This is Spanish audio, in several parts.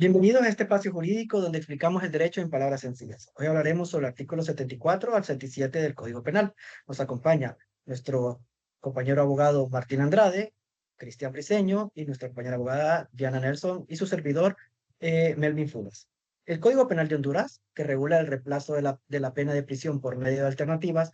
Bienvenidos a este espacio jurídico donde explicamos el derecho en palabras sencillas. Hoy hablaremos sobre el artículo 74 al 77 del Código Penal. Nos acompaña nuestro compañero abogado Martín Andrade, Cristian Briceño y nuestra compañera abogada Diana Nelson y su servidor Melvin Funes. El Código Penal de Honduras, que regula el reemplazo de la pena de prisión por medio de alternativas,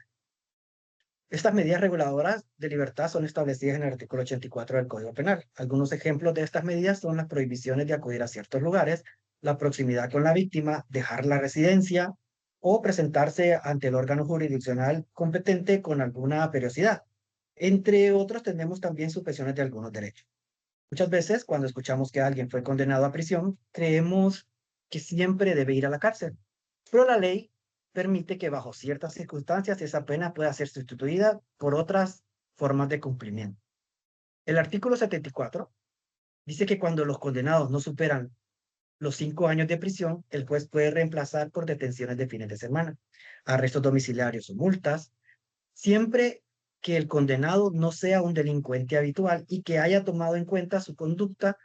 estas medidas reguladoras de libertad son establecidas en el artículo 84 del Código Penal. Algunos ejemplos de estas medidas son las prohibiciones de acudir a ciertos lugares, la proximidad con la víctima, dejar la residencia o presentarse ante el órgano jurisdiccional competente con alguna periodicidad. Entre otros, tenemos también suspensiones de algunos derechos. Muchas veces, cuando escuchamos que alguien fue condenado a prisión, creemos que siempre debe ir a la cárcel, pero la ley permite que bajo ciertas circunstancias esa pena pueda ser sustituida por otras formas de cumplimiento. El artículo 74 dice que cuando los condenados no superan los 5 años de prisión, el juez puede reemplazar por detenciones de fines de semana, arrestos domiciliarios o multas, siempre que el condenado no sea un delincuente habitual y que haya tomado en cuenta su conducta,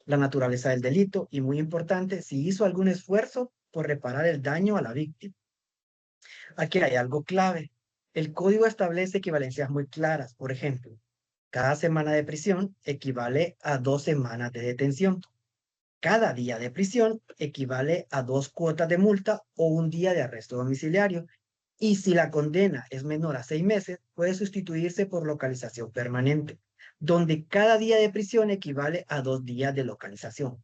la naturaleza del delito y, muy importante, si hizo algún esfuerzo por reparar el daño a la víctima. Aquí hay algo clave. El código establece equivalencias muy claras. Por ejemplo, cada semana de prisión equivale a 2 semanas de detención. Cada día de prisión equivale a 2 cuotas de multa o un día de arresto domiciliario. Y si la condena es menor a 6 meses, puede sustituirse por localización permanente, donde cada día de prisión equivale a 2 días de localización.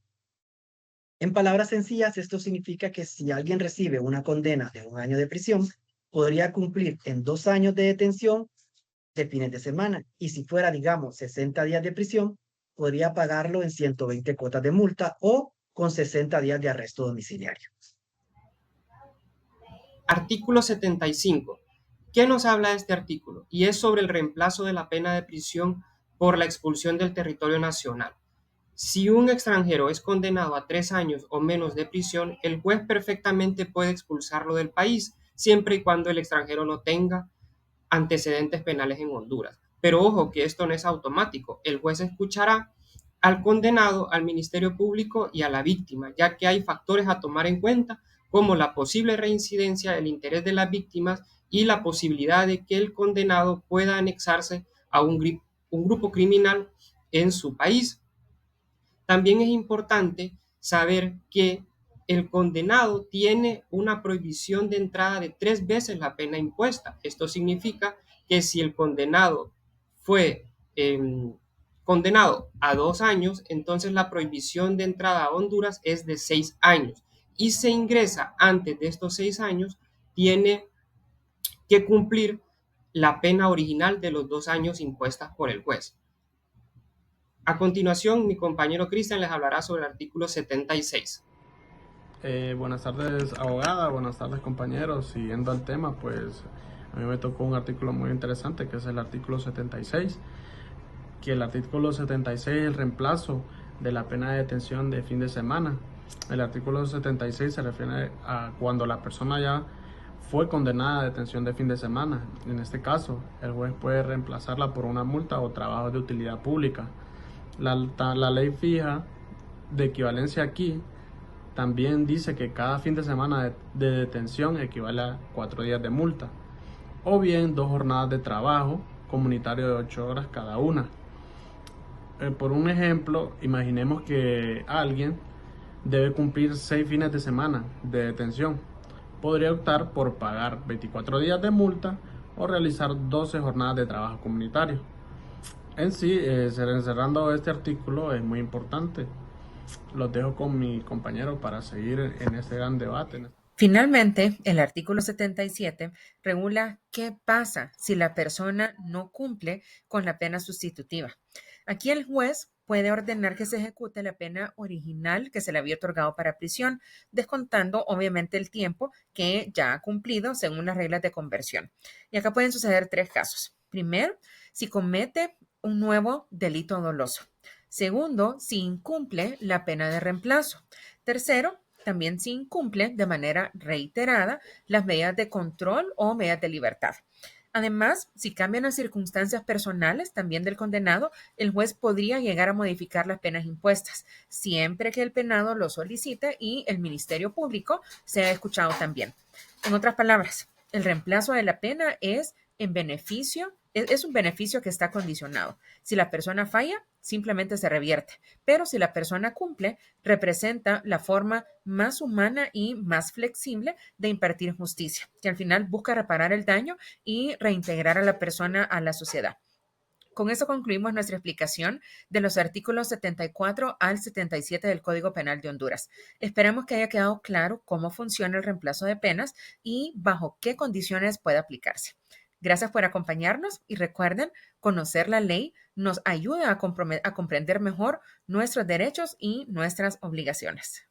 En palabras sencillas, esto significa que si alguien recibe una condena de 1 año de prisión, podría cumplir en 2 años de detención de fines de semana. Y si fuera, digamos, 60 días de prisión, podría pagarlo en 120 cuotas de multa o con 60 días de arresto domiciliario. Artículo 75. ¿Qué nos habla este artículo? Y es sobre el reemplazo de la pena de prisión por la expulsión del territorio nacional. Si un extranjero es condenado a 3 años o menos de prisión, el juez perfectamente puede expulsarlo del país, siempre y cuando el extranjero no tenga antecedentes penales en Honduras. Pero ojo que esto no es automático. El juez escuchará al condenado, al Ministerio Público y a la víctima, ya que hay factores a tomar en cuenta como la posible reincidencia, el interés de las víctimas y la posibilidad de que el condenado pueda anexarse a un grupo criminal en su país. También es importante saber que el condenado tiene una prohibición de entrada de 3 veces la pena impuesta. Esto significa que si el condenado fue condenado a 2 años, entonces la prohibición de entrada a Honduras es de 6 años. Y se ingresa antes de estos 6 años, tiene que cumplir la pena original de los 2 años impuestas por el juez. A continuación, mi compañero Cristian les hablará sobre el artículo 76. Buenas tardes, abogada, buenas tardes, compañeros. Siguiendo el tema, pues a mí me tocó un artículo muy interesante que es el artículo 76, que el artículo 76 es el reemplazo de la pena de detención de fin de semana. El artículo 76 se refiere a cuando la persona ya fue condenada a detención de fin de semana. En este caso, el juez puede reemplazarla por una multa o trabajo de utilidad pública. La ley fija de equivalencia aquí también dice que cada fin de semana de detención equivale a 4 días de multa, o bien 2 jornadas de trabajo comunitario de 8 horas cada una. Por un ejemplo, imaginemos que alguien debe cumplir 6 fines de semana de detención. Podría optar por pagar 24 días de multa o realizar 12 jornadas de trabajo comunitario. En sí, cerrando este artículo es muy importante. Los dejo con mi compañero para seguir en este gran debate. Finalmente, el artículo 77 regula qué pasa si la persona no cumple con la pena sustitutiva. Aquí el juez puede ordenar que se ejecute la pena original que se le había otorgado para prisión, descontando obviamente el tiempo que ya ha cumplido según las reglas de conversión. Y acá pueden suceder 3 casos. Primero, si comete un nuevo delito doloso. Segundo, si incumple la pena de reemplazo. Tercero, también si incumple de manera reiterada las medidas de control o medidas de libertad. Además, si cambian las circunstancias personales también del condenado, el juez podría llegar a modificar las penas impuestas, siempre que el penado lo solicite y el Ministerio Público sea escuchado también. En otras palabras, el reemplazo de la pena es un beneficio que está condicionado. Si la persona falla, simplemente se revierte, pero si la persona cumple, representa la forma más humana y más flexible de impartir justicia, que al final busca reparar el daño y reintegrar a la persona a la sociedad. Con eso concluimos nuestra explicación de los artículos 74 al 77 del Código Penal de Honduras. Esperamos que haya quedado claro cómo funciona el reemplazo de penas y bajo qué condiciones puede aplicarse. Gracias por acompañarnos y recuerden, conocer la ley nos ayuda a comprender mejor nuestros derechos y nuestras obligaciones.